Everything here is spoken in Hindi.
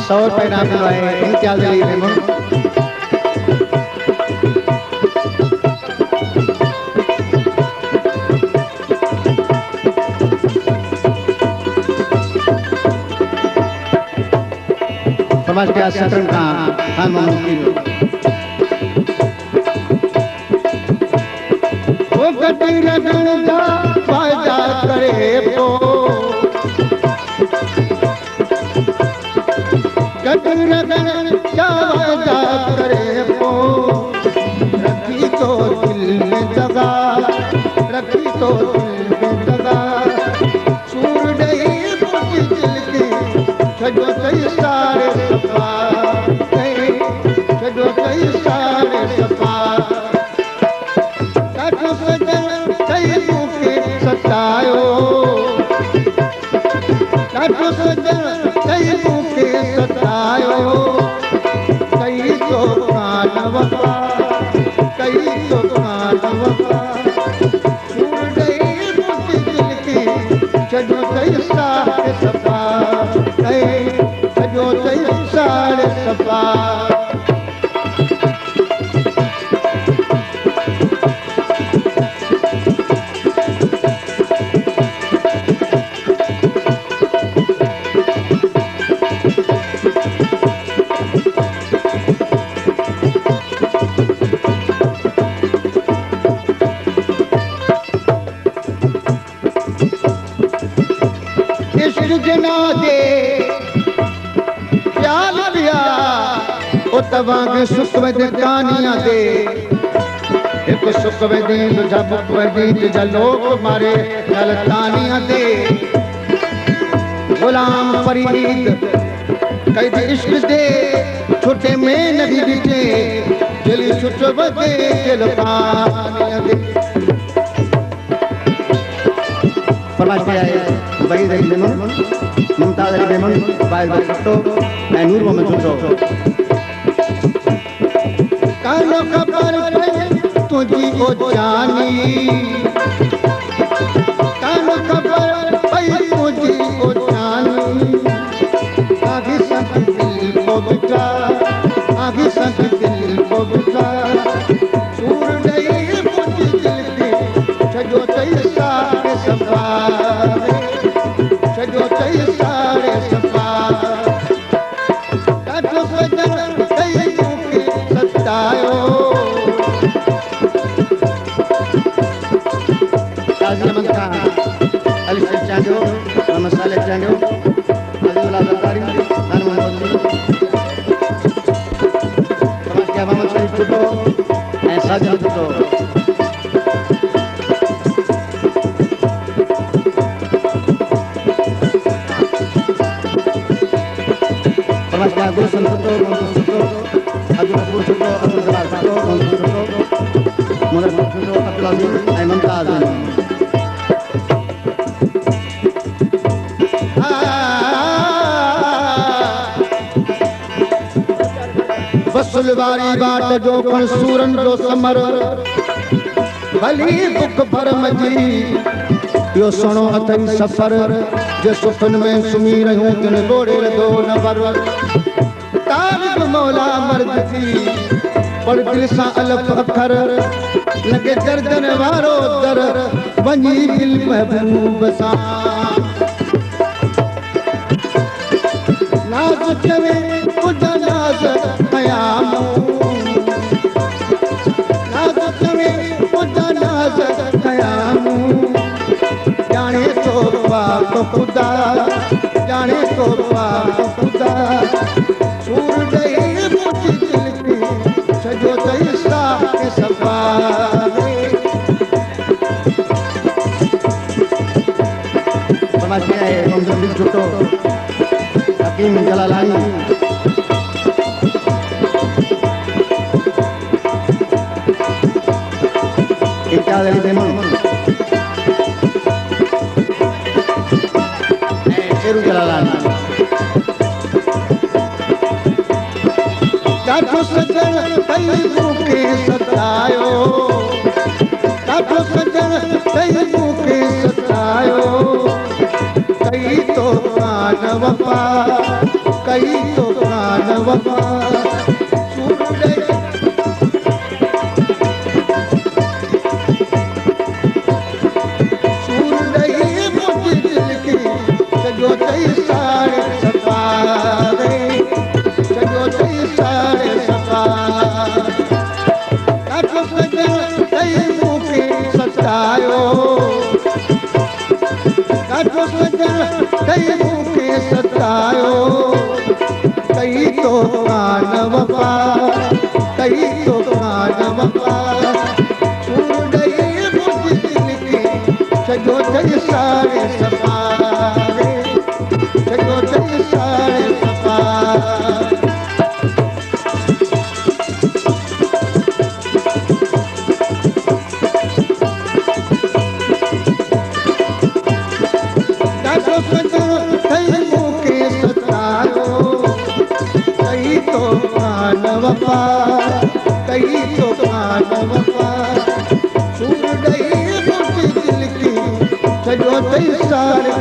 100 रुपए इनाम दिलवाए इम्तियाज अली मेमन। फरमाइश किया शतरंज खान मोहम्मद की वो गटी रगन जा फायदा करे पो गटी रगन जा फायदा करे पो रखी तो दिल में जगह रखी तो दिल में जगह सूर नहीं मुझे दिल की छो कई सारे सफा छो कई सारे सफा सतायो लाठो सजन कई मुखे सतायो कई तो कान वफा कई तो कान वफा छूट गई मुझे दिल की छो कई सारे सफा छो कई सारे सफा जना दे प्याल पिया ओ तवांग सुख वद कानियां दे एक सुख वद तुझा बुक वद तुझा लोक मारे गल तानियां दे गुलाम फरीद कैद इश्क दे छोटे में नबी बिचे दिल छुट वदे दिल पानियां दे फरमाइश किया है वहीद अली मेमन मुमताज अली मेमन बाइल भट्टो नूर मोहम्मद छुट्टो कानो खबर पई तुझी ओ जानी कानो खबर पई तुझी ओ जानी आगे संग दिल को बिठा आगे संग दिल को बिठा सूर नहीं मुझे दिल की छो तई सारे सफा छो तई सारे सफा लाठो सजन कई मुखे सतायो काजी अहमद खान अली सैद चांडो मोहम्मद सालेह चांडो अजीजुल्लाह ज़रदारी खान मोहम्मद फरमाइश किया मोहम्मद शरीफ छुट्टो ऐं साजन छुट्टो गुलशन छुट्टो मोहम्मद छुट्टो अब्दुल गफूर छुट्टो अब्दुल जलाल छुट्टो मोहम्मद छुट्टो मुदर छुट्टो अब्दुल अजीज ऐं मुमताज वसूल वारी बाट जो कण सूरन जो समर भली बुक भरम जी यो सुनो अथई सफर जो सुखन में सुमी रहूं तिन गोड़े दो नबर तारिक मौला मर्द थी पढ़ दिल सा अलफ अखर लगे दर्दन वारो दर वनी दिल महबूब सा नाज चवे खुदा नाज कयाम नाज चवे खुदा नाज कयाम जाने तो पाक खुदा जाने तो पाक खुदा सूर गई मुझे दिल की छो तई सारे सफा फरमाइश किया है मोहम्मद छुट्टो हकीम जलालानी इम्तियाज अली मेमन शेरू जलालानी लाठो सजन कई मुखे सतायो लाठो सजन कई मुखे सतायो कई तो कान वफा कई तो वफ़ा सूर ॾेई मुंहिंजी दिलि खे सॼो अथई साड़े सफ़ा सॼो अथई साड़े सफ़ा ॾाढो सॼो अथई मूंखे सतायो ॾाढो सॼो अथई मूंखे सतायो कई तो कान वफ़ा कई तो कान वफ़ा सूर ॾेई मुंहिंजी दिलि खे सॼो अथई साड़े सफ़ा सॼो अथई साड़े सफ़ा ॾाढो सॼो अथई मूंखे सतायो कई तो कान वफ़ा कई तो कान वफ़ा सूर ॾेई मुंहिंजी दिलि खे सॼो अथई साड़े